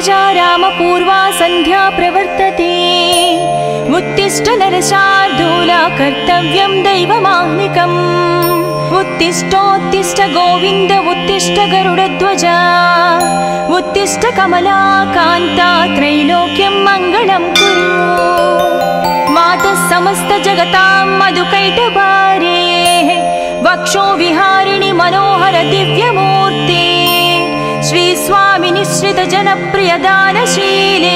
प्रजा रामपूर्वा सन्ध्या प्रवर्तते उत्तिष्ठ नरशार्दूला कर्तव्यं दैवमाह्निकम् उत्तिष्ठोत्तिष्ठ गोविन्द उत्तिष्ठ गरुडध्वजा उत्तिष्ठ कमलाकान्ता त्रैलोक्यं मङ्गलं कुरु मातः समस्त जगतां मधुकैटभारे वक्षो विहारिणि मनोहर दिव्यमूर्ते श्री स्वामी निश्रित जनप्रिय दानशीले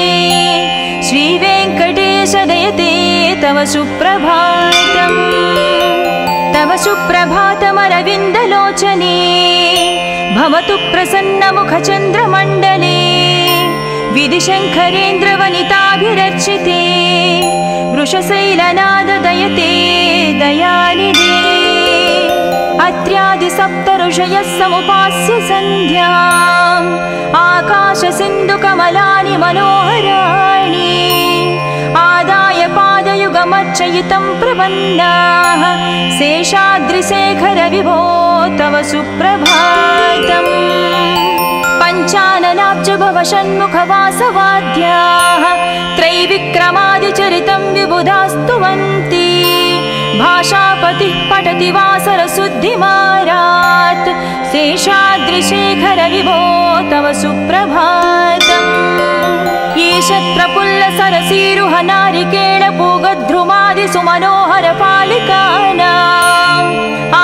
श्री वेंकटेश दयते तव सुप्रभातम् तव सुप्रभातमरविन्दलोचने भवतु प्रसन्न मुख चन्द्रमण्डले विधिशङ्करेन्द्रवनिताभिरर्चिते वृषशैलनाद दयते दयानिधे अत्र्यादि सप्त ऋषयः समुपास्य सन्ध्याम् आकाश सिन्धु कमलानि मनोहराणि आदाय पादयुगमर्चयितं प्रपन्नाः शेषाद्रिशेखर विभो तव सुप्रभातम् पञ्चाननाब्ज भव षण्मुखवासवाद्याः त्रैविक्रमादिचरितं विबुधास्तुवन्ति भाषापतिः पठति वासरशुद्धिमारात् शेषाद्रिशेखर विभो तव सुप्रभातम् ईषत् प्रफुल्ल सरसीरुह नारिकेळ पूगद्रुमादि सुमनोहर पालिकानाम्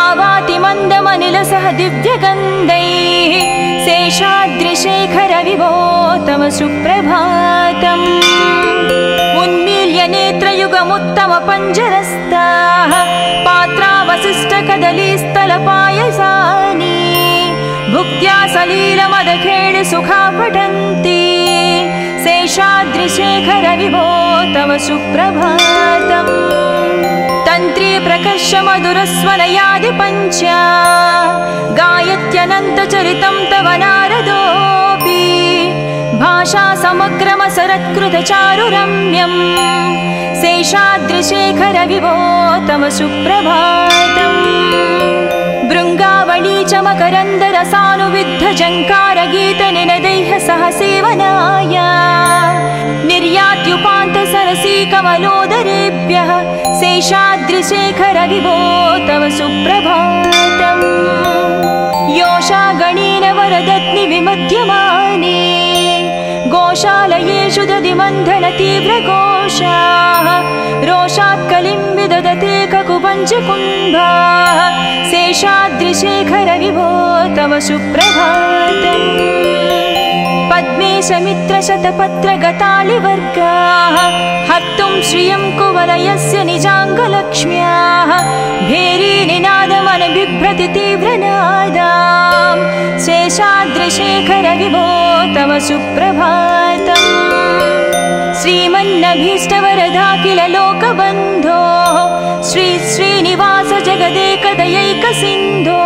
आवाति मन्दमनिलसह दिव्यगन्धैः शेषाद्रिशेखर विभो तव सुप्रभातम् उन्मील्य नेत्रयुगमुत्तम पञ्जरस्ताः पात्रावशिष्ट कदलीस्थलपायसानि भुक्त्या सलीलमदखेळ सुखा पठन्ति शेषाद्रिशेखर विभो तव सुप्रभातम् तन्त्री प्रकर्ष मधुरस्वनयादि पञ्चा गायत्यनन्तचरितं तव नारदोऽपि भाषा समग्रमसरत्कृत चारुरम्यम् शेषाद्रिशेखर विभो तव सुप्रभातम् भृङ्गावळी च मकरन्दरसानुविद्ध जङ्कारगीतनिनदैः सह सेवनाय निर्यात्युपान्त सरसी कमलोदरेभ्यः शेषाद्रिशेखर विभो तव सुप्रभातम् योषा गणेन वरदत्नि विमध्यमाने गोशालयेषु दधिमन्थन तीव्रघोषाः रोषात् कलिं विदधते ककुपञ्चकुम्भाः शेषाद्रिशेखर विभो तव सुप्रभातम् पद्मेशमित्रशतपत्रगतालिवर्गाः हर्तुं श्रियं कुवलयस्य निजाङ्गलक्ष्म्याः भेरीनिनादमनबिभ्रति तीव्रनादां शेषाद्रिशेखर विभो तव सुप्रभातम् श्रीमन्नभीष्टवरदाखिल लोकबन्धो श्री श्रीनिवास जगदेकदयैकसिन्धो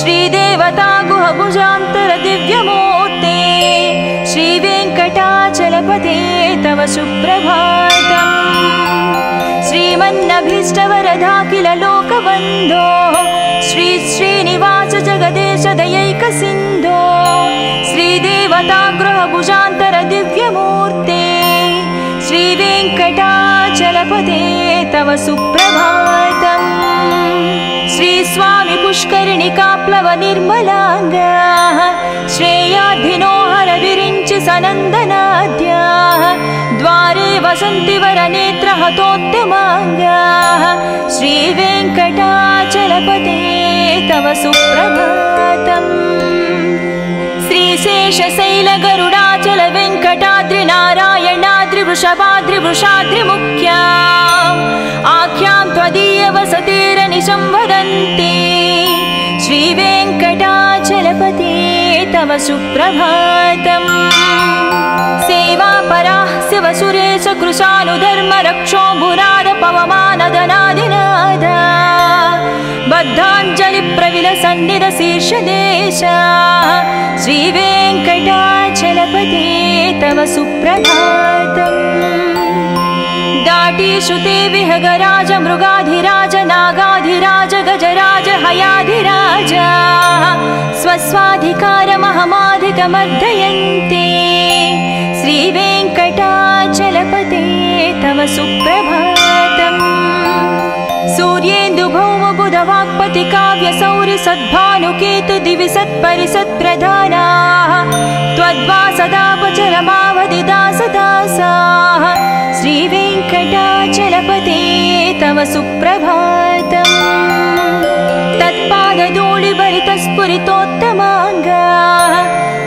श्रीदेवता गुहभुजान्तर दिव्यमूर्ते श्रीवेङ्कटाचलपते तव सुप्रभातम् श्रीमन्नभीष्टवरदाखिल लोकबन्धो श्री श्रीनिवास जगदेश दयैकसिन्धो श्रीदेवता गृहभुजान्तर दिव्यमूर्ते श्रीवेङ्कटाचलपते तव सुप्रभातम् श्री स्वामी पुष्करिणिकाप्लव निर्मलाङ्गाः श्रेयाधिनो हर विरिञ्चि सनन्दनाद्याः द्वारे वसन्ति वरनेत्र हतोत्तमाङ्गाः श्रीवेङ्कटाचलपते तव सुप्रभातम् श्रीशेषशैल गरुडाचल वेङ्कटाद्रि नारायणाद्रि वृषभाद्रि वृषाद्रि मुख्या आख्यां त्वदीय वसतिरनिशं वदन्ति श्रीवेङ्कटाचलपते तव सुप्रभातम् सेवापराः शिवसुरेश कृशानुधर्म रक्षो भुराद पवमानदनादिनाद बद्धाञ्जलि प्रविलसन्निध शीर्षदेश श्रीवेङ्कटाचलपते तव सुप्रभातम् दाटीषु ते विहगराज मृगाधिराज नागाधिराज गजराज हयाधिराज स्वस्वाधिकारमहमाधिकमर्दयन्ते तव सुप्रभातम् सूर्येन्दु भौम बुध वाक्पति काव्य सौर्य सद्भानुकेतु दिवि सत्परिसत्प्रधानाः त्वद्वासदापचरमावधि दासदासाः श्रीवेङ्कटाचलपते तव सुप्रभातम् तत्पादधूलिभरितस्फुरितोत्तमाङ्गा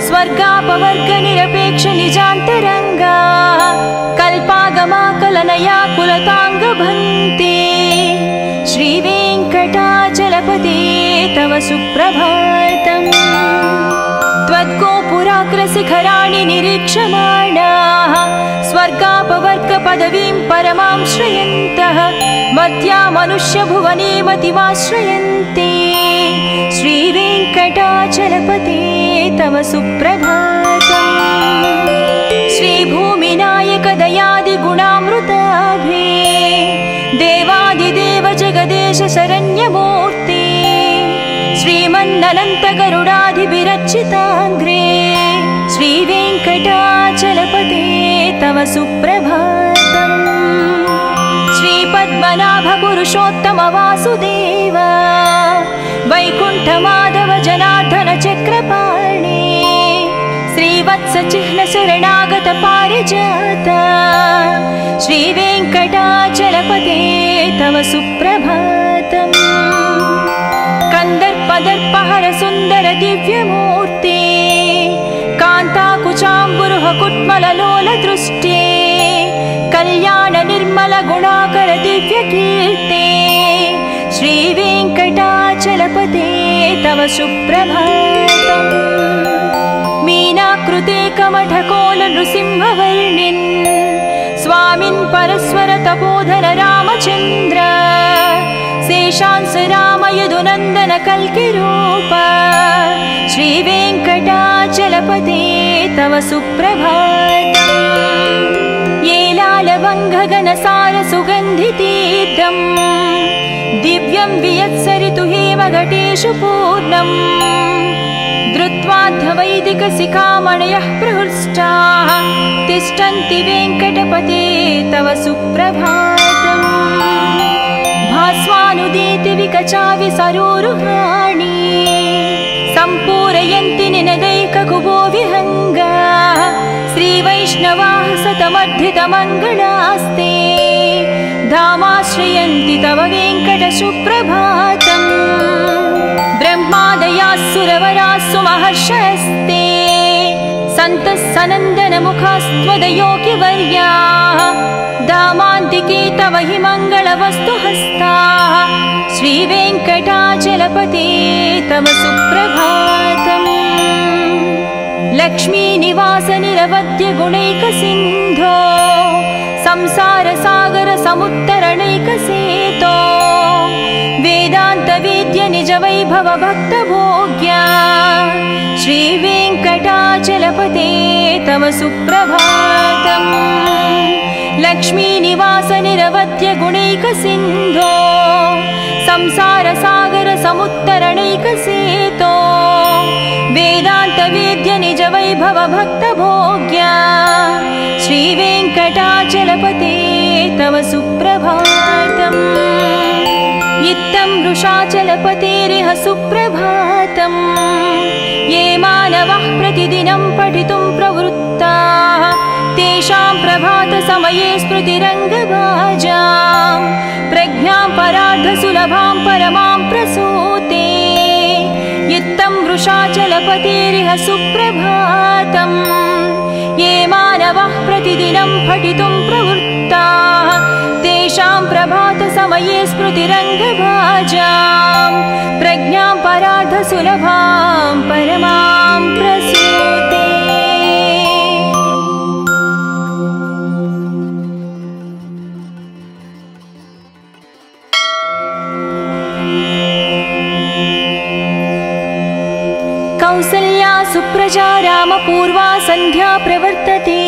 स्वर्गापवर्ग निरपेक्ष निजान्तरङ्गा कल्पागमाकलनया कुलताङ्गभन्ते श्रीवेङ्कटाचलपते तव सुप्रभातम् त्वद्गोपुराग्रशिखराणि निरीक्षमाणाः स्वर्गापवर्गपदवीं परमां श्रयन्तः मत्या मनुष्यभुवने मतिमाश्रयन्ते श्रीवेङ्कटाचलपते तव सुप्रभातम् श्रीभूमिनायक दयादिगुणामृताभे देवादिदेव जगदेश शरण्यमूर्ते श्रीमन्ननन्त गरुडाधिभिरर्चिताङ्घ्रे श्रीवेङ्कटाचलपते तव सुप्रभातम् श्रीपद्मनाभ पुरुषोत्तम वासुदेव वैकुण्ठमाधव जनार्दन चक्रपाणि श्रीवत्स चिह्न शरणागत पारिजात श्रीवेङ्कटाचलपते तव सुप्रभातम् कन्दर्पदर्पहर सुन्दर दिव्यमूर्ते कान्ताकुचाम्बुरुह कुट्मललोल दृष्टे कल्याण निर्मल गुणाकर दिव्यकीर्ते श्रीवेङ्कटाचलपते तव सुप्रभातम् मीनाकृते कमठकोल नृसिंहवर्णिन् स्वामिन् परस्वर तपोधर रामचन्द्र शेषांस राम यदुनन्दन कल्किरूप श्रीवेङ्कटाचलपते तव सुप्रभातम् येलालवङ्घगनसार सुगन्धितीर्थम् दिव्यं वियत्सरितु हेमघटेषु पूर्णम् धृत्वाद्धवैदिकशिखामणयः प्रहृष्टाः तिष्ठन्ति वेङ्कटपते तव सुप्रभातम् भास्वानुदीति विकचावि सरोरुहाणि सम्पूरयन्ति निनदैककुबो विहङ्गाः श्रीवैष्णवाः सतमर्धितमङ्गलास्ते धामाश्रयन्ति तव वेङ्कट सुप्रभातम् ब्रह्मादयास्सुरवरास्सु महर्षयस्ते सन्तः सनन्दनमुखास्त्वदयोगिवर्याः धामान्तिके तव हि मङ्गलवस्तु हस्ताः श्रीवेङ्कटाचलपते तव सुप्रभातम् लक्ष्मीनिवास निरवद्य गुणैकसिन्धो संसारसागर समुत्तरणैकसेतो वेदान्तवेद्य निज वैभव भक्तभोग्या श्रीवेङ्कटाचलपते तव सुप्रभातम् लक्ष्मीनिवास निरवद्य गुणैकसिन्धो संसारसागर समुत्तरणैकसेतो वेदान्तवेद्य निज वैभव भक्तभोग्या श्रीवेङ्कटाचलपते तव सुप्रभातम् इत्थं वृषाचलपतेरिह सुप्रभातम् ये मानवः प्रतिदिनं पठितुं प्रवृत्ताः तेषां प्रभातसमये स्मृतिरङ्गभाजां प्रज्ञां परार्धसुलभां परमां प्रसूते इत्थं वृषाचलपतेरिह सुप्रभातम् ये मानवः प्रतिदिनं पठितुं प्रवृत्ताः तेषां प्रभातसमये स्मृतिरङ्गभाजां प्रज्ञां परार्धसुलभां परमां प्रसूते कौसल्या सुप्रजा रामपूर्वा सन्ध्या प्रवर्तते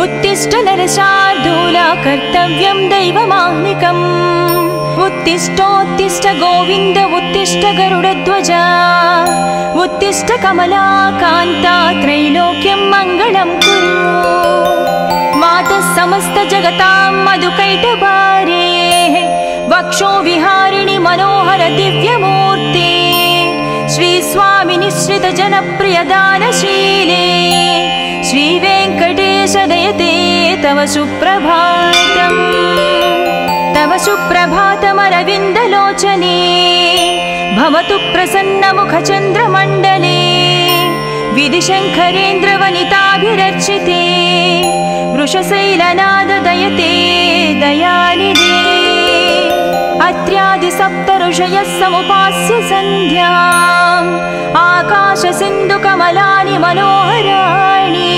उत्तिष्ठ नरशार्दूला कर्तव्यं दैवमाह्निकम् उत्तिष्ठोत्तिष्ठ गोविन्द उत्तिष्ठ गरुडध्वजा उत्तिष्ठ कमलाकान्ता त्रैलोक्यं मङ्गलं कुरु मातः समस्त जगतां मधुकैटभारेः वक्षो विहारिणि मनोहर दिव्यमूर्ते श्री स्वामी निश्रित जनप्रिय दानशीले श्री वेंकटेश दयते तव सुप्रभातम् तव सुप्रभातमरविन्दलोचने भवतु प्रसन्नमुखचन्द्रमण्डले विधिशङ्करेन्द्रवनिताभिरर्चिते वृषशैलनाददयते दयानिधे अत्र्यादिसप्तऋषयः समुपास्य सन्ध्याम् आकाशसिन्धुकमलानि मनोहराणि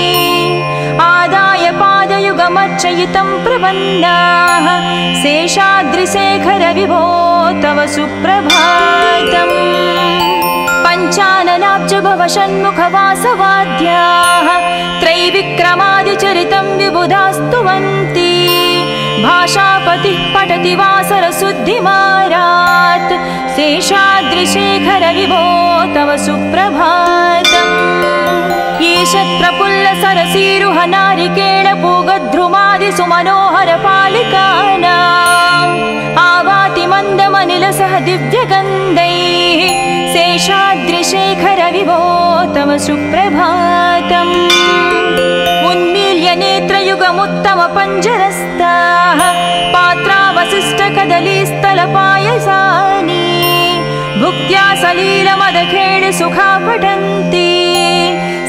आदाय पादयुगमर्चयितं प्रपन्नाः शेषाद्रिशेखर विभो तव सुप्रभातम् पञ्चाननाब्जभवषण्मुखवासवाद्याः त्रैविक्रमादिचरितं विबुधास्तुवन्ति भाषापतिः पठति वासरशुद्धिमारात् शेषाद्रिशेखर विभो तव सुप्रभातम् ईशत्प्रफुल्लसरसीरुह नारिकेळपूगद्रुमादिसुमनोहरपालिकानाम् आवाति मन्दमनिलसह दिव्यगन्धैः शेषाद्रिशेखर विभो तव सुप्रभातम् उन्मील्य नेत्रयुगमुत्तमपञ्जरस्ताः पात्रावशिष्टकदलीस्थलपायसानि भुक्त्या सलीलमदखेळि सुखा पठन्ति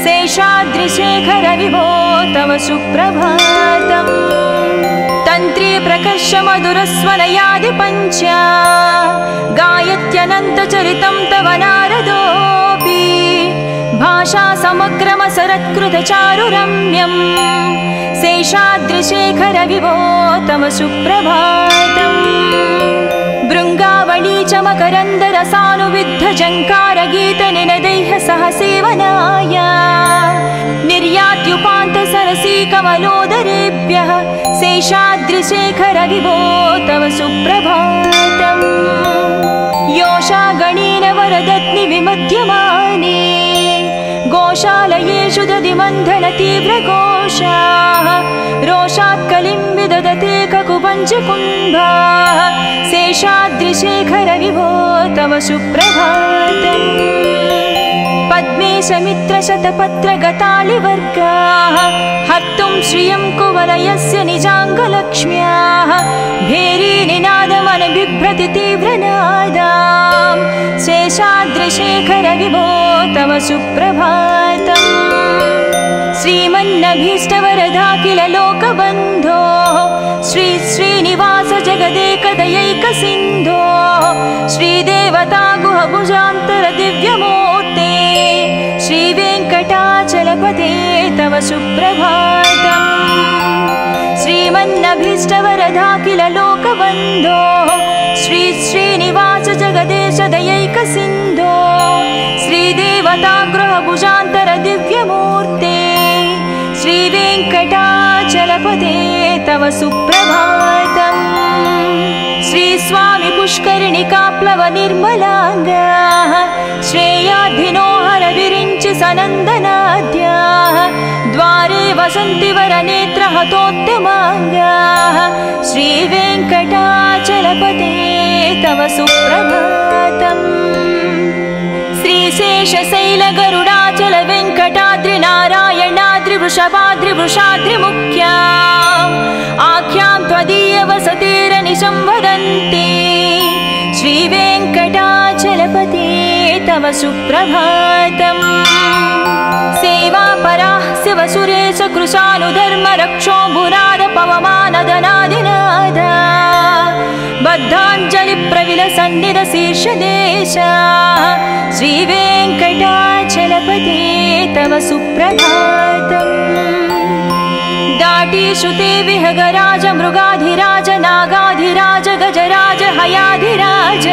शेषाद्रिशेखर विभो तव सुप्रभातम् तन्त्री प्रकर्ष मधुरस्वनयादि पञ्चा गायत्यनन्तचरितं तव नारदोऽपि भाषा समग्रमसरत्कृतचारुरम्यम् शेषाद्रिशेखर विभो तव सुप्रभातम् भृङ्गावळी च मकरन्दरसानुविद्धजङ्कारगीतनिनदैः सह सेवनाय निर्यात्युपान्तसरसी कमलोदरेभ्यः शेषाद्रिशेखर विभो तव सुप्रभातम् योषा गणेन वरदत्नि विमध्यमाने गोशालयेषु दधिमन्थन तीव्रघोषाः रोषात् कलिं विदधते ककुपञ्चकुम्भाः शेषाद्रिशेखर विभो तव सुप्रभातम् पद्मे समित्रशतपत्रगतालिवर्गाः हर्तुं श्रियं कुवलयस्य निजाङ्गलक्ष्म्याः भेरीनिनादमनबिभ्रति तीव्रनादाम् शेषाद्रिशेखर विभो तव सुप्रभातम् श्रीमन्नभीष्टवरदाखिल लोकबन्धो श्री श्रीनिवास जगदेकदयैकसिन्धो श्रीदेवता गुहभुजान्तर दिव्यमूर्ते श्रीवेङ्कटाचलपते तव सुप्रभातम् श्रीमन्नभीष्टवरदाखिल लोकबन्धो श्री श्रीनिवास जगदेश दयैकसिन्धो श्रीदेवता गृहभुजान्तर दिव्यमूर्ते श्रीवेङ्कटाचलपते तव सुप्रभातम् श्री स्वामी पुष्करिणिकाप्लव निर्मलाङ्गाः श्रेयाधिनो हर विरिञ्चि सनन्दनाद्याः द्वारे वसन्ति वरनेत्रहतोत्तमाङ्गाः श्रीवेङ्कटाचलपते तव सुप्रभातम् श्रीशेषशैलगरुडाचल वेङ्कटाद्रि नारायणाद्रि वृषभाद्रिवृषाद्रिमुख्या आख्यां त्वदीय वसतिरनिशं वदन्ति श्रीवेङ्कटाचलपते तव सुप्रभातम् सेवापराः शिवसुरेश कृशानुधर्म रक्षो भुराद पवमानदनादिनाद बद्धाञ्जलिप्रविलसन्निध शीर्षदेशा श्रीवेङ्कटाचलपते तव सुप्रभातम् दाटीषु ते विहगराज मृगाधिराज नागाधिराज गजराज हयाधिराज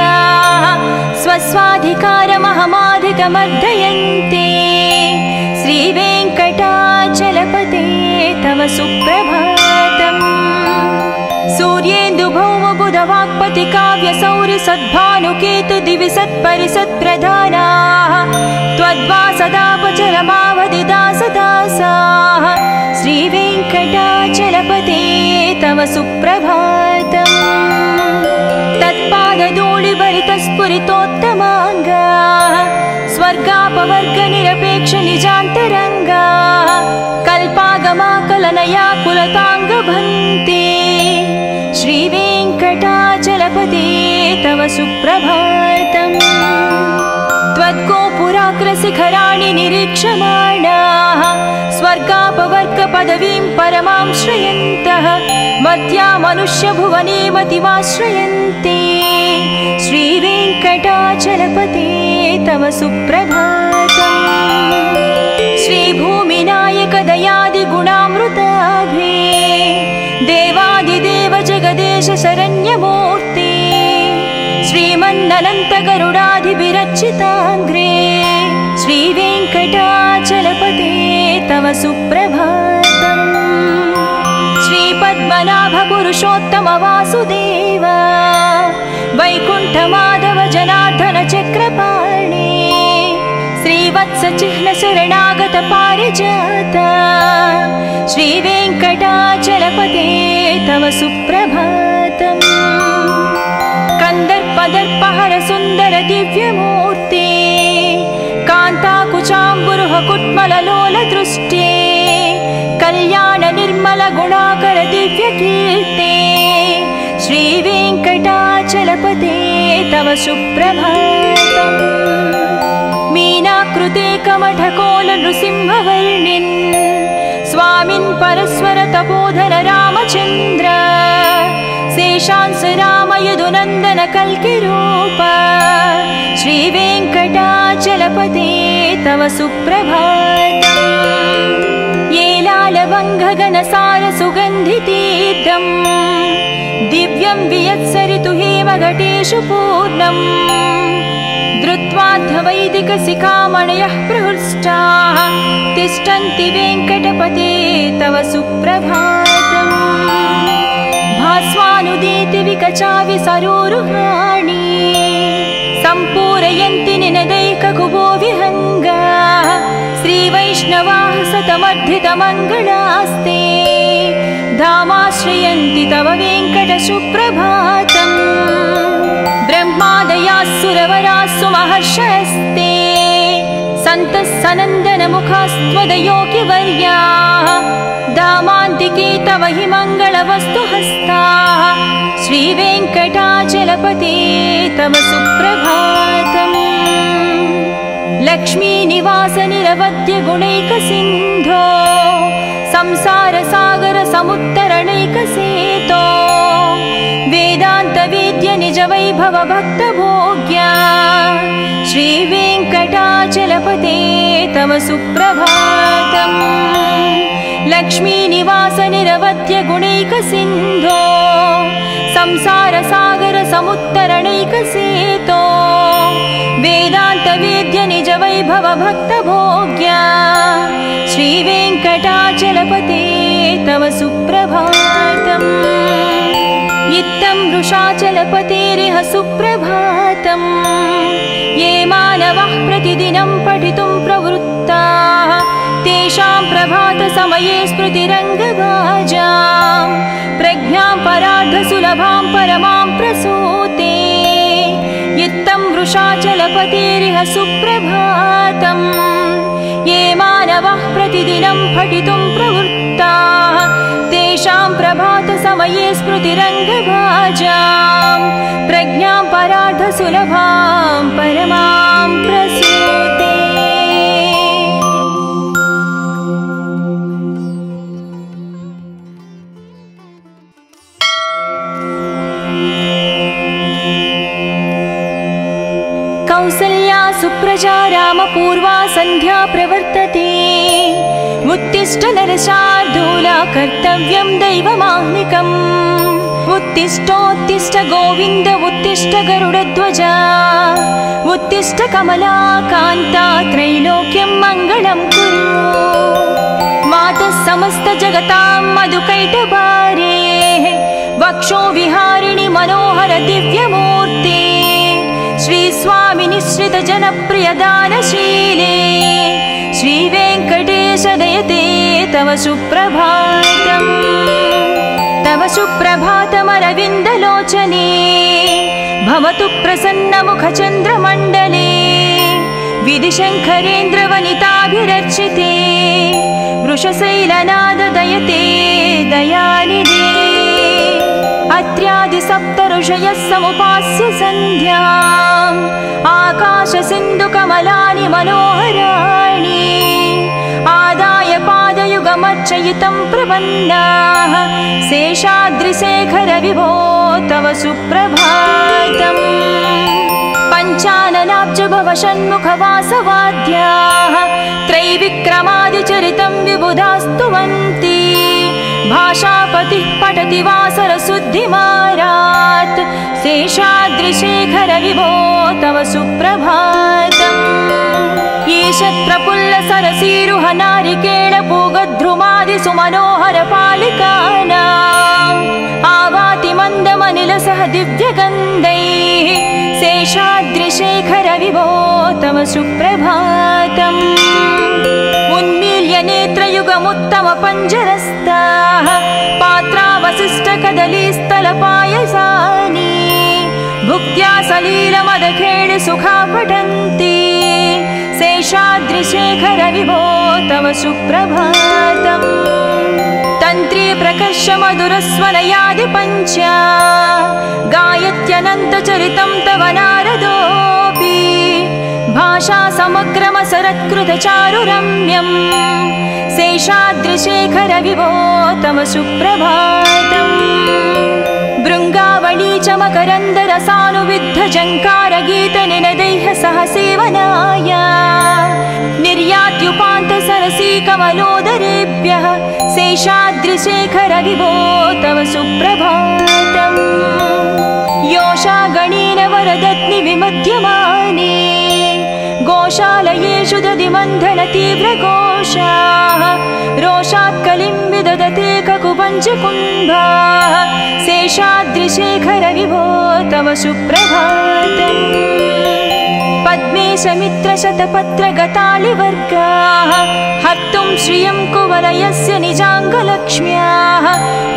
स्वस्वाधिकारमहमाधिकमर्दयन्ते श्रीवेङ्कटाचलपते तव सुप्रभातम् सूर्येन्दुभौमबुधवाक्पति काव्यसौरि सद्भानुकेतु दिवि सत्परिसत्प्रधानाः त्वद्वासदापचरमावधिदासदासाः श्रीवेङ्कटाचलपते सुप्रभातम् तत्पादधूलिभरितस्फुरितोत्तमाङ्गा स्वर्गापवर्गनिरपेक्ष निजान्तरङ्गा कल्पागमाकलनया कुलताङ्गभन्ते श्रीवेङ्कटाचलपते तव सुप्रभातम् त्वद्गोपुराग्रशिखराणि निरीक्षमाणाः स्वर्गापवर्गपदवीं परमां श्रयन्तः मध्या मनुष्यभुवने मतिमाश्रयन्ते श्रीवेङ्कटाचलपते तव सुप्रभातम् श्रीभूमिनायक दयादिगुणामृताभे देवादिदेव जगदेश शरण्यमूर्ते श्रीमन्ननन्त गरुडाधिभिरर्चिताङ्ग्रे श्रीवेङ्कटाचलपते तव सुप्रभातम् श्रीपद्मनाभ पुरुषोत्तम वासुदेव वैकुण्ठमाधव जनार्दन चक्रपाणे श्रीवत्स चिह्न शरणागत पारिजात श्रीवेङ्कटाचलपते तव सुप्रभातम् कंदर्पदर्पहर सुंदर दिव्यमूर्ते कांताकुचाम्बुरुह कुट्मललोल दृष्टे कल्याण निर्मल गुणाकर दिव्यकीर्ते श्रीवेङ्कटाचलपते तव सुप्रभातम् मीनाकृते कमठकोल नृसिंहवर्णिन् स्वामिन् परस्वर तपोधर रामचन्द्र शेषांस राम यदुनन्दन कल्किरूप श्रीवेङ्कटाचलपते तव सुप्रभातम् येलालवङ्घगनसार सुगन्धितीर्थम् दिव्यं वियत्सरितु हेमघटेषु पूर्णम् धृत्वाद्धवैदिकशिखामणयः प्रहृष्टाः तिष्ठन्ति वेङ्कटपते तव सुप्रभातम् भास्वानुदीति विकचावि सरोरुहाणि सम्पूरयन्ति निनदैककुभो विहङ्गाः श्रीवैष्णवाः सतमर्धितमङ्गलास्ते धामाश्रयन्ति तव वेङ्कट सुप्रभातम् ब्रह्मादयास्सुरवरास्सु महर्षयस्ते सन्तः सनन्दनमुखास्त्वदयोगिवर्याः धामान्तिके तव हि मङ्गलवस्तुहस्ताः श्रीवेङ्कटाचलपते तव सुप्रभातम् लक्ष्मीनिवास निरवद्य गुणैकसिन्धो संसारसागर समुत्तरणैकसेतो वेदान्तवेद्य निज वैभव भक्तभोग्या श्रीवेङ्कटाचलपते तव सुप्रभातम् लक्ष्मीनिवास निरवद्य गुणैकसिन्धो संसारसागर समुत्तरणैकसेतो वेदान्तवेद्य निज वैभव भक्तभोग्या श्रीवेङ्कटाचलपते तव सुप्रभातम् इत्थं वृषाचलपतेरिह सुप्रभातम् ये मानवः प्रतिदिनं पठितुं प्रवृत्ताः तेषां प्रभातसमये स्मृतिरङ्गभाजां प्रज्ञां परार्धसुलभां परमां प्रसूते इत्थं वृषाचलपतेरिह सुप्रभातम् ये मानवः प्रतिदिनं पठितुं प्रवृत्ताः तेषां प्रभातसमये स्मृतिरङ्गभाजां प्रज्ञां परार्धसुलभां परमां प्रसूते कौसल्या सुप्रजा रामपूर्वा सन्ध्या प्रवर्तते उत्तिष्ठ नरशार्दूला कर्तव्यं दैवमाह्निकम् उत्तिष्ठोत्तिष्ठ गोविन्द उत्तिष्ठ गरुडध्वजा उत्तिष्ठ कमलाकान्ता त्रैलोक्यं मङ्गलं कुरु मातः समस्त जगतां मधुकैटभारे वक्षो विहारिणि मनोहर दिव्यमूर्ते श्री स्वामी निश्रित जनप्रिय दानशीले श्री वेङ्कटेश दयते तव सुप्रभातम् तव सुप्रभातमरविन्दलोचने भवतु प्रसन्नमुखचन्द्रमण्डले विधिशङ्करेन्द्रवनिताभिरर्चिते वृषशैलनाददयते दयानिधे अत्र्यादिसप्तऋषयः समुपास्य सन्ध्याम् आकाशसिन्धुकमलानि मनोहराणि आदाय पादयुगमर्चयितं प्रपन्नाः शेषाद्रिशेखरविभो तव सुप्रभातम् पञ्चाननाब्जभवषण्मुखवासवाद्याः त्रैविक्रमादिचरितं विबुधास्तुवन्ति भाषापतिः पठति वासरशुद्धिमारात् शेषाद्रिशेखरविभो तव सुप्रभातम् ईशत्रपुल्लसरसीरुहनारिकेळपूगद्रुमादिसुमनोहरपालिकानाम् आवाति मन्दमनिलसह दिव्यगन्धैः शेषाद्रिशेखरविभो तव सुप्रभातम् उन्मील्य नेत्रयुगमुत्तमपञ्जरस्ताः पात्रावशिष्टकदलीस्थलपायसानि भुक्त्या सलीलमदखेळि सुखा पठन्ति शेषाद्रिशेखरविभो तव सुप्रभातम् तन्त्री प्रकर्षमधुरस्वनयादिपञ्चा गायत्यनन्तचरितं तव नारदोऽपि भाषा समग्रमसरत्कृतचारुरम्यम् शेषाद्रिशेखरविभो तव सुप्रभातम् भृङ्गावळी च मकरन्दरसानुविद्धजङ्कारगीतनिनदैः सह सेवनाय निर्यात्युपान्तसरसीकमलोदरेभ्यः शेषाद्रिशेखरविभो तव सुप्रभातम् योषागणेन वरदत्नि विमध्यमाने गोशालयेषु दधिमन्थनतीव्रघोषाः रोषात् कलिं विदधते ककुपञ्चकुम्भाः शेषाद्रिशेखरविभो तव सुप्रभातम् पद्मेशमित्रशतपत्रगतालिवर्गाः हर्तुं श्रियं कुवलयस्य निजाङ्गलक्ष्म्याः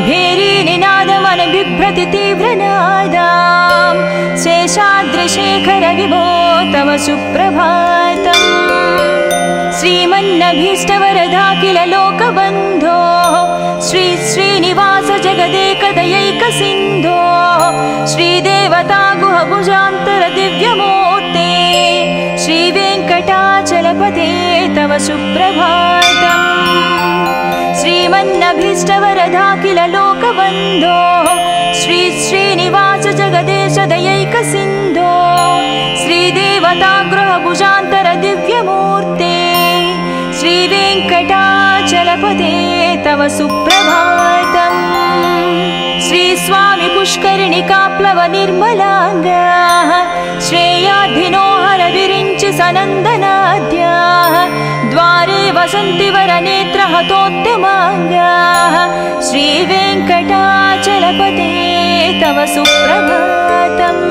भेरीनिनादमनबिभ्रति तीव्रनादाम् शेषाद्रिशेखरविभो तव सुप्रभातम् श्रीमन्नभीष्टवरदा लोकबन्धो श्री श्रीनिवास जगदेकदयैकसिन्धो श्रीदेवता गुहभुजान्तर दिव्यमूर्ते श्रीवेङ्कटाचलपते तव सुप्रभातम् श्रीमन्नभीष्टवरदा लोकबन्धो श्री श्रीनिवास जगदेश दयैकसिन्धो श्रीदेवता गृहभुजान्तर दिव्यमूर्ते श्रीवेङ्कटाचलपते तव सुप्रभातम् श्रीस्वामि पुष्करिणिकाप्लव निर्मलाङ्गाः श्रेयाधिनो हरविरिञ्चि सनन्दनाद्याः द्वारे वसन्ति वरनेत्रहतोत्तमाङ्गाः श्रीवेङ्कटाचलपते तव सुप्रभातम्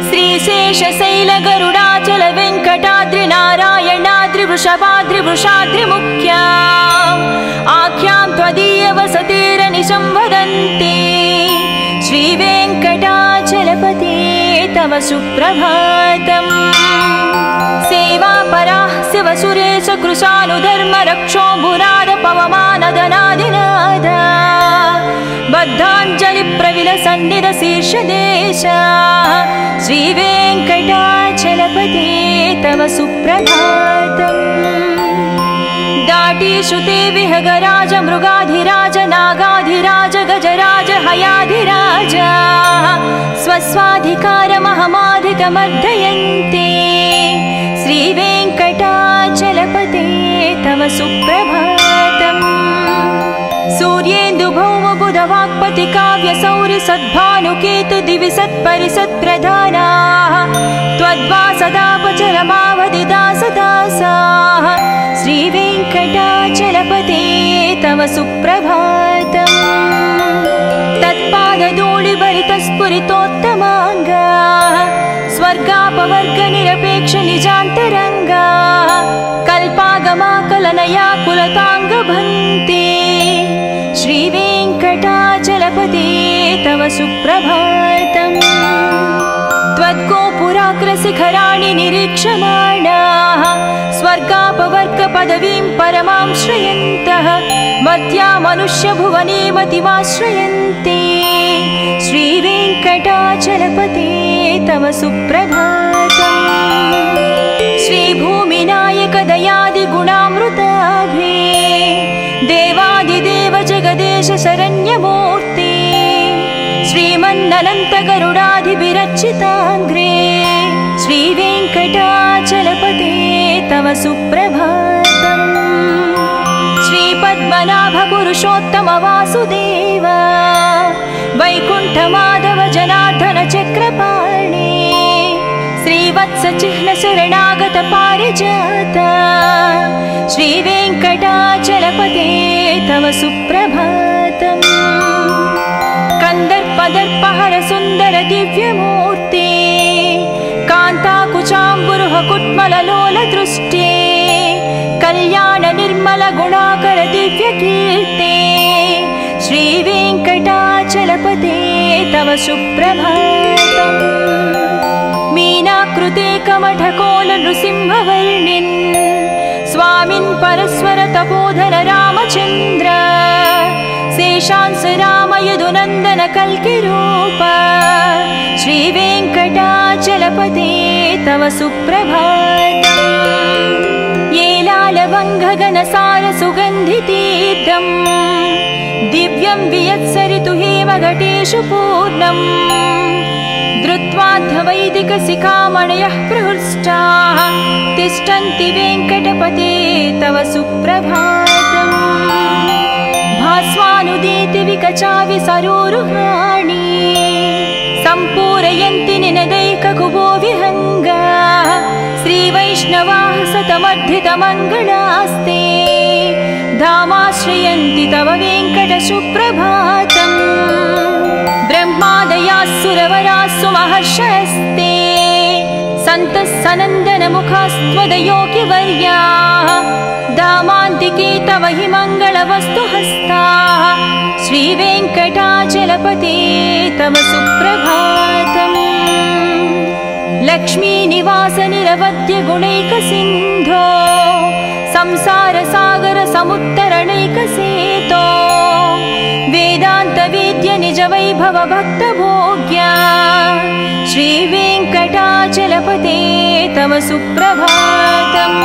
श्रीशेषशैलगरुडाचल वेङ्कटाद्रिनारायणाद्रिवृषभाद्रिवृषाद्रिमुख्या आख्यां त्वदीयवसतेरनिशं वदन्ति श्रीवेङ्कटाचलपते तव सुप्रभातम् सेवापराः शिवसुरेश कृशानुधर्मरक्षोऽम्बुनाद पवमानदनादिनाद बद्धाञ्जलिप्रविलसन्निधशीर्षदेशा श्रीवेङ्कटाचलपते तव सुप्रभातम् दाटीश्रुते विहगराज मृगाधिराज नागाधिराज गजराज हयाधिराज स्वस्वाधिकारमहमाधिकमर्दयन्ते श्रीवेङ्कटाचलपते तव सुप्रभातम् सूर्येन्दुभौमबुधवाक्पति काव्यसौरि सद्भानुकेतु दिवि सत्परिसत्प्रधानाः त्वद्वासदापचरमावधिदासदासाः श्रीवेङ्कटाचलपते तव सुप्रभातम् तत्पादधूलिभरितस्फुरितोत्तमाङ्गाः स्वर्गापवर्गनिरपेक्षनिजान्तरङ्गाः कल्पागमाकलनया कुलताङ्गभन्ते श्रीवेङ्कटा सुप्रभातम् त्वद्गोपुराग्रशिखराणि निरीक्षमाणाः स्वर्गापवर्गपदवीं परमां श्रयन्तः मर्त्या मनुष्यभुवने मतिमाश्रयन्ते श्रीवेङ्कटाचलपते तव सुप्रभातम् श्रीभूमिनायक दयादिगुणामृताभे देवादिदेव जगदेश शरण्यमूर्ते श्रीमन्ननन्तगरुडाधिविरचिताङ्ग्रे श्रीवेङ्कटाचलपते तव सुप्रभातम् श्रीपद्मनाभ पुरुषोत्तम वासुदेव वैकुण्ठमाधव जनार्दन चक्रपाणे श्रीवत्सचिह्न शरणागत पारिजात श्रीवेङ्कटाचलपते तव सुप्रभातम् कंदर्पदर्पहर सुंदर दिव्यमूर्ते कान्ताकुचाम्बुरुह कुट्मललोल दृष्टे कल्याण निर्मल गुणाकर दिव्यकीर्ते श्रीवेङ्कटाचलपते तव सुप्रभातम् मीनाकृते कमठकोल नृसिंहवर्णिन् स्वामिन् परस्वर तपोधन रामचन्द्र शेषांस राम यदुनन्दन कल्किरूप श्रीवेङ्कटाचलपते तव सुप्रभातम् येलालवङ्घगनसार सुगन्धितीर्थम् दिव्यं वियत्सरितु हेमघटेषु पूर्णम् धृत्वाद्धवैदिकशिखामणयः प्रहृष्टाः तिष्ठन्ति वेङ्कटपते तव सुप्रभातम् भास्वानुदीति विकचाविसरोरुहाणि सम्पूरयन्ति निनदैककुभो विहङ्गाः श्रीवैष्णवाः सतमर्धितमङ्गलास्ते धामाश्रयन्ति तव वेङ्कटसुप्रभातम् ब्रह्मादयाः सुरवरास्सु महर्षयस्ते सन्तः सनन्दनमुखास्त्वदयोगिवर्याः धामान्तिके तव हि मङ्गलवस्तुहस्ताः श्रीवेङ्कटाचलपते तव सुप्रभातम् लक्ष्मीनिवास निरवध्य गुणैकसिन्धो संसारसागर समुत्तरणैकसेतो वेदान्तवेद्य निज वैभव भक्तभोग्या श्रीवेङ्कटाचलपते तव सुप्रभातम्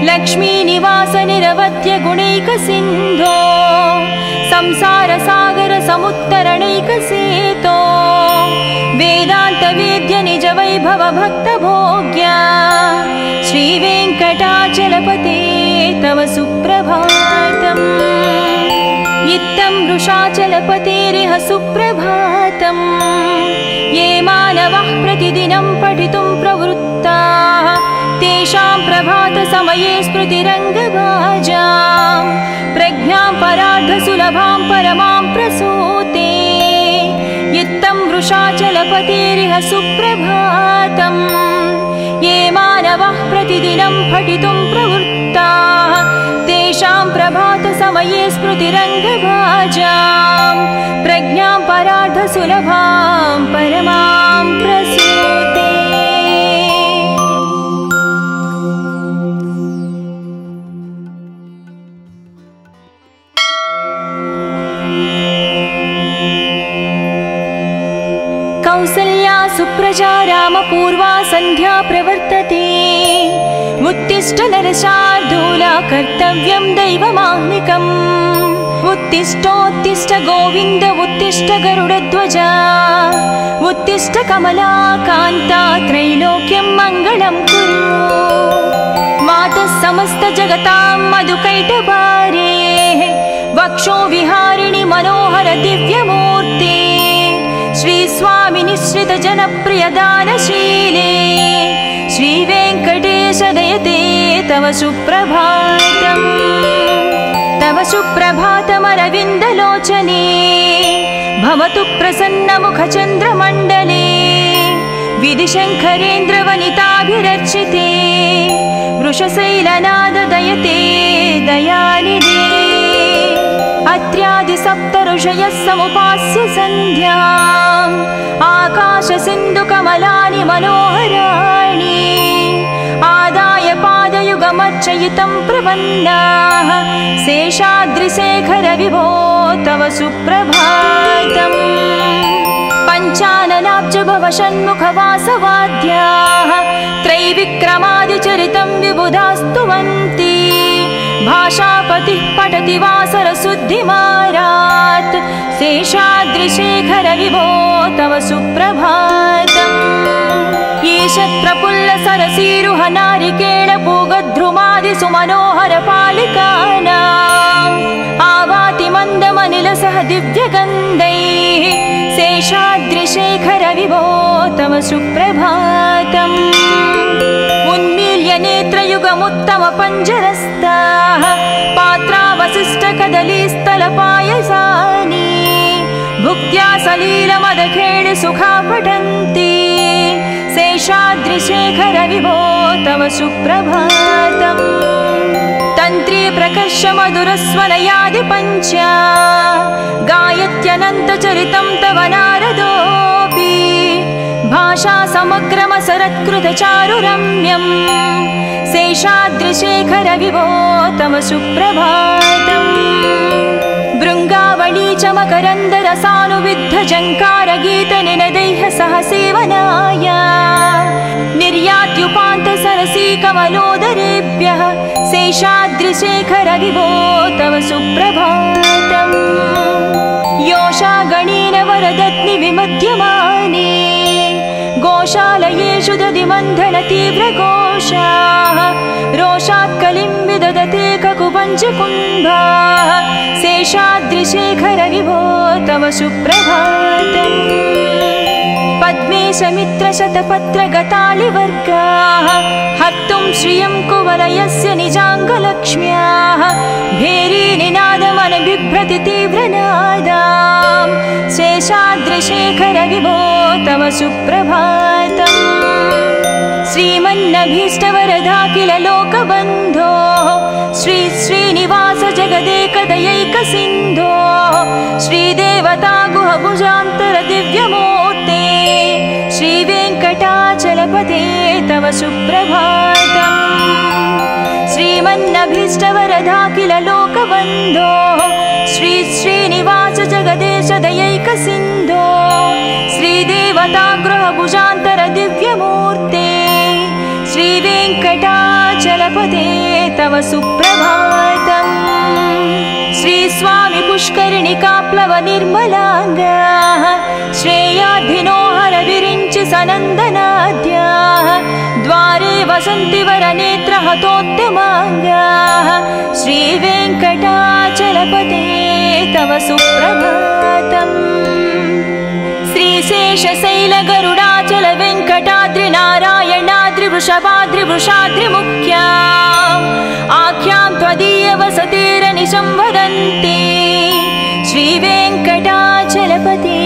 लक्ष्मीनिवास निरवध्य गुणैकसिन्धो संसारसागर समुत्तरणैकसेतो वेदान्तवेद्य निज वैभव भक्तभोग्या श्रीवेङ्कटाचलपते तव सुप्रभातम् इत्थं वृषाचलपतेरिह सुप्रभातम् ये मानवः प्रतिदिनं पठितुं प्रवृत्ताः तेषां प्रभातसमये स्मृतिरङ्गभाजां प्रज्ञां परार्धसुलभां परमां प्रसूते इत्थं वृषाचलपतेरिह सुप्रभातम् ये मानवः प्रतिदिनं पठितुं प्रवृत्ताः तेषां प्रभातसमये स्मृतिरङ्गभाजां प्रज्ञां परार्धसुलभां परमां प्रसूते कौसल्या सुप्रजा रामपूर्वा सन्ध्या प्रवर्तते उत्तिष्ठ नरशार्दूला कर्तव्यं दैवमाह्निकम् उत्तिष्ठोत्तिष्ठ गोविन्द उत्तिष्ठ गरुडध्वजा उत्तिष्ठ कमलाकान्ता त्रैलोक्यं मङ्गलं कुरु मातः समस्त जगतां मधुकैटभारे वक्षो विहारिणि मनोहर दिव्यमूर्ते श्री स्वामी निश्रित जनप्रिय दानशीले श्री वेङ्कटेश दयते तव सुप्रभातम् तव सुप्रभातमरविन्दलोचने भवतु प्रसन्नमुखचन्द्रमण्डले विधिशङ्करेन्द्रवनिताभिरर्चिते वृषशैलनाद दयते दयानिधे अत्र्यादि सप्त ऋषयः समुपास्य सन्ध्याम् आकाशसिन्धुकमलानि मनोहराणि आदाय पादयुगमर्चयितं प्रपन्नाः शेषाद्रिशेखर विभो तव सुप्रभातम् पञ्चाननाब्ज भव षण्मुखवासवाद्याः त्रैविक्रमादिचरितं विबुधास्तुवन्ति भाषापतिः पठति वासरशुद्धिमारात् शेषाद्रिशेखर विभो तव सुप्रभातम् ईशत्प्रफुल्लसरसीरुह नारिकेळपूगद्रुमादिसुमनोहरपालिकानाम् आवाति मन्दमनिलसह दिव्यगन्धैः शेषाद्रिशेखर विभो तव सुप्रभातम् उन्मील्य नेत्रयुगमुत्तमपञ्जरस्ताः पात्रावशिष्टकदलीस्थलपायसानि भुक्त्या सलीलमदखेळि सुखा पठन्ति शेषाद्रिशेखर विभो तव सुप्रभातम् तन्त्री प्रकर्ष मधुरस्वनयादिपञ्च गायत्यनन्तचरितं तव नारदोऽपि भाषा समग्रमसरत्कृतचारुरम्यम् शेषाद्रिशेखर विभो तव सुप्रभातम् भृङ्गावळी च मकरन्दरसानुविद्धझङ्कारगीतनिनदैः सह सेवनाय निर्यात्युपान्तसरसी कमलोदरेभ्यः शेषाद्रिशेखर विभो तव सुप्रभातम् योषागणेन वरदत्नि विमध्यमाने गोशालयेषु दधिमन्थनतीव्रघोषाः रोषात् कलिं विदधते ककुपञ्चकुम्भाः शेषाद्रिशेखर विभो तव सुप्रभातम् पद्मेशमित्रशतपत्रगतालिवर्गाः हर्तुं श्रियं कुवलयस्य निजाङ्गलक्ष्म्याः भेरीनिनादमनबिभ्रति तीव्रनादाम् शेषाद्रिशेखर विभो तव सुप्रभातम् श्रीमन्नभीष्टवरदाखिल लोकबन्धो श्री श्रीनिवास जगदेकदयैकसिन्धो श्रीदेवता गुहभुजान्तर दिव्यमूर्ते श्रीवेङ्कटाचलपते तव सुप्रभातम् श्रीमन्नभीष्टवरदाखिल लोकबन्धो श्री श्रीनिवास जगदेश दयैकसिन्धो श्रीदेवता गृहभुजान्तर दिव्यमूर्ते श्रीवेङ्कटाचलपते तव सुप्रभातम् श्रीस्वामि पुष्करिणिकाप्लव निर्मलाङ्गाः श्रेयाधिनोहर विरिञ्चि सनन्दनाद्याः द्वारे वसन्ति वरनेत्रहतोत्तमाङ्गाः श्रीवेङ्कटाचलपते तव सुप्रभातम् श्रीशेषशैलगरुडाचल वेङ्कटाद्रिनारायणाद्रिवृषभाद्रिवृषाद्रिमुख्या आख्यां त्वदीयवसतिरनिशं वदन्ति श्रीवेङ्कटाचलपते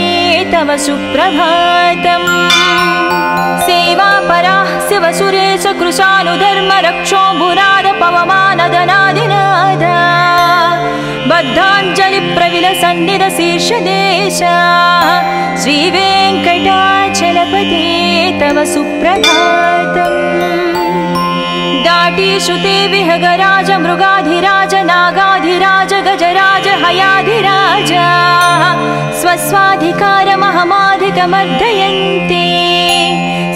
तव सुप्रभातम् सेवापराः शिवसुरेश कृशानुधर्मरक्षोऽम्बुनाद पवमानदनादिनाद बद्धाञ्जलिप्रविलसन्निधशीर्षदेशा श्रीवेङ्कटाचलपते तव सुप्रभातम् दाटीश्रुते विहगराज मृगाधिराज नागाधिराज गजराज हयाधिराज स्वस्वाधिकारमहमाधिकमर्दयन्ते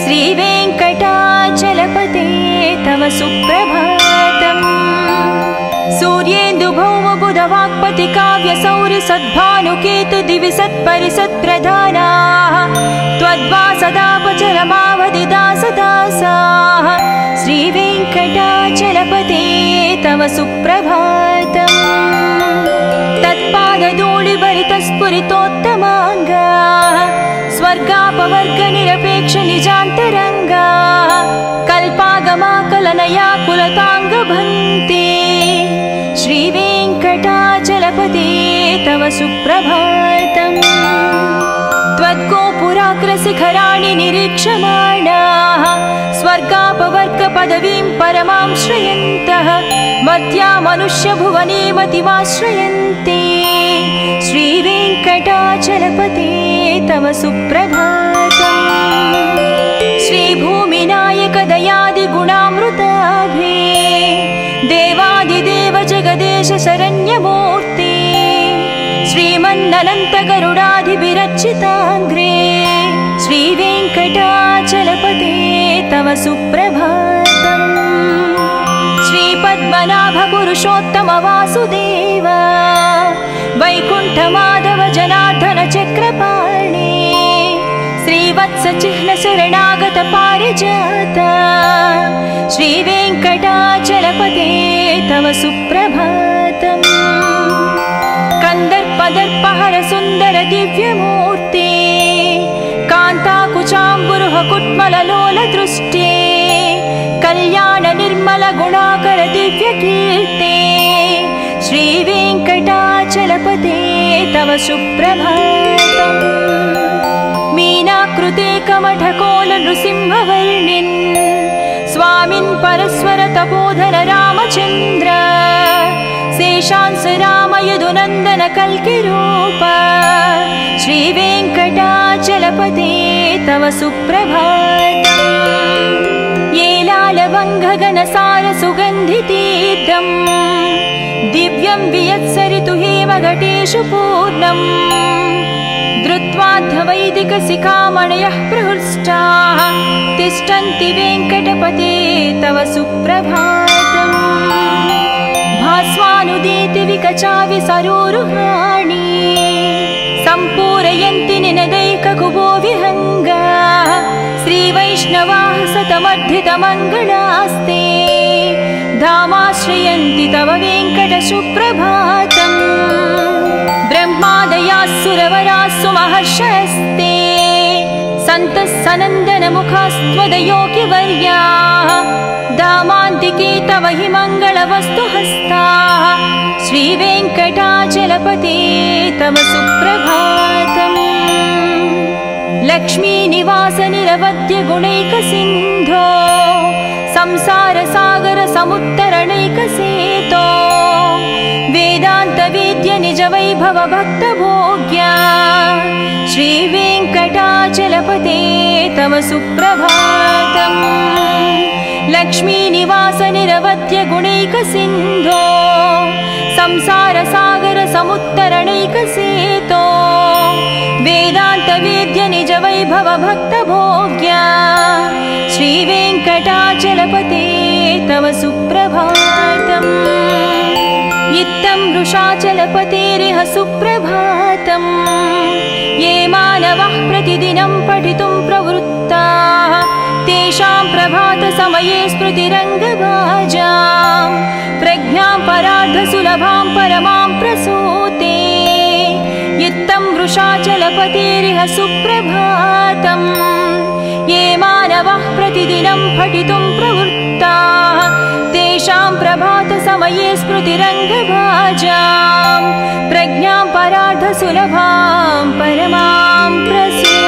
श्रीवेङ्कटाचलपते तव सुप्रभातम् सूर्येन्दुभौमबुधवाक्पति काव्यसौरि सद्भानुकेतु दिवि सत्परिसत्प्रधानाः त्वद्वासदापचरमावधिदासदासाः श्रीवेङ्कटाचलपते तव सुप्रभातम् तत्पादधूलिभरितस्फुरितोत्तमाङ्गाः स्वर्गापवर्गनिरपेक्ष निजान्तरङ्गाः कल्पागमाकलनया कुलताङ्गभन्ते श्रीवेङ्कटाचलपते तव सुप्रभातम् त्वद्गोपुराग्रशिखराणि निरीक्षमाणाः स्वर्गापवर्गपदवीं परमां श्रयन्तः मर्त्या मनुष्यभुवने मतिमाश्रयन्ते श्री सुप्रभातम् श्रीभूमिनायक दयादिगुणामृताभे देवादिदेव जगदेश शरण्यमूर्ते श्रीमन्ननन्त गरुडाधिविरचिताग्रे श्रीवेङ्कटाचलपते तव सुप्रभातम् श्रीपद्मनाभ पुरुषोत्तम वासुदेव वैकुण्ठमाधव जनार्दन चक्रपाणे श्रीवत्स चिह्न शरणागत पारिजात श्रीवेङ्कटाचलपते तव सुप्रभातम् कंदर्पदर्पहर सुंदर दिव्यमूर्ते कान्ताकुचाम्बुरुह कुट्मललोल दृष्टे कल्याण निर्मल गुणाकर दिव्यकीर्ते श्रीवेङ्कटाचलपते तव सुप्रभातम् मीनाकृते कमठकोल नृसिंहवर्णिन् स्वामिन् परस्वर तपोधन रामचन्द्र शेषांस राम यदुनन्दन कल्किरूप श्रीवेङ्कटाचलपते तव सुप्रभातम् येलालवङ्घगणसार सुगन्धितीर्थम् दिव्यं वियत्सरितु हेमघटेषु पूर्णम् धृत्वाद्धवैदिकशिखामणयः प्रहृष्टाः तिष्ठन्ति वेङ्कटपते तव सुप्रभातम् भास्वानुदीति विकचाविसरोरुहाणि सम्पूरयन्ति निनदैककुबो विहङ्गा श्रीवैष्णवाः सतमर्धितमङ्गलास्ते धामाश्रयन्ति तव वेङ्कटसुप्रभातम् ब्रह्मादयाः सुरवरास्सु महर्षयस्ते सन्तः सनन्दनमुखास्त्वदयोगिवर्याः दामान्तिके तव हि मङ्गलवस्तुहस्ताः श्रीवेङ्कटाचलपते तव सुप्रभातम् लक्ष्मीनिवास निरवध्य गुणैकसिन्धो संसारसागर समुत्तरणैकसेतो वेदान्तवेद्य निज वैभव भक्तभोग्या श्रीवेङ्कटाचलपते तव सुप्रभातम् लक्ष्मीनिवास निरवध्य गुणैकसिन्धो संसारसागर समुत्तरणैकसेतो वेदान्तवेद्य निज वैभव भक्तभोग्या श्रीवेङ्कटाचलपते तव सुप्रभातम् इत्थं वृषाचलपतेरिह सुप्रभातम् ये मानवः प्रतिदिनं पठितुं प्रवृत्ताः तेषां प्रभातसमये स्मृतिरङ्गभाजां प्रज्ञां परार्धसुलभां परमां प्रसूते इत्थं वृषाचलपतेरिह सुप्रभातम् ये मानवः प्रतिदिनं पठितुं प्रवृत्ताः तेषां प्रभातसमये स्मृतिरङ्गभाजां प्रज्ञां परार्धसुलभां परमां प्रसूते।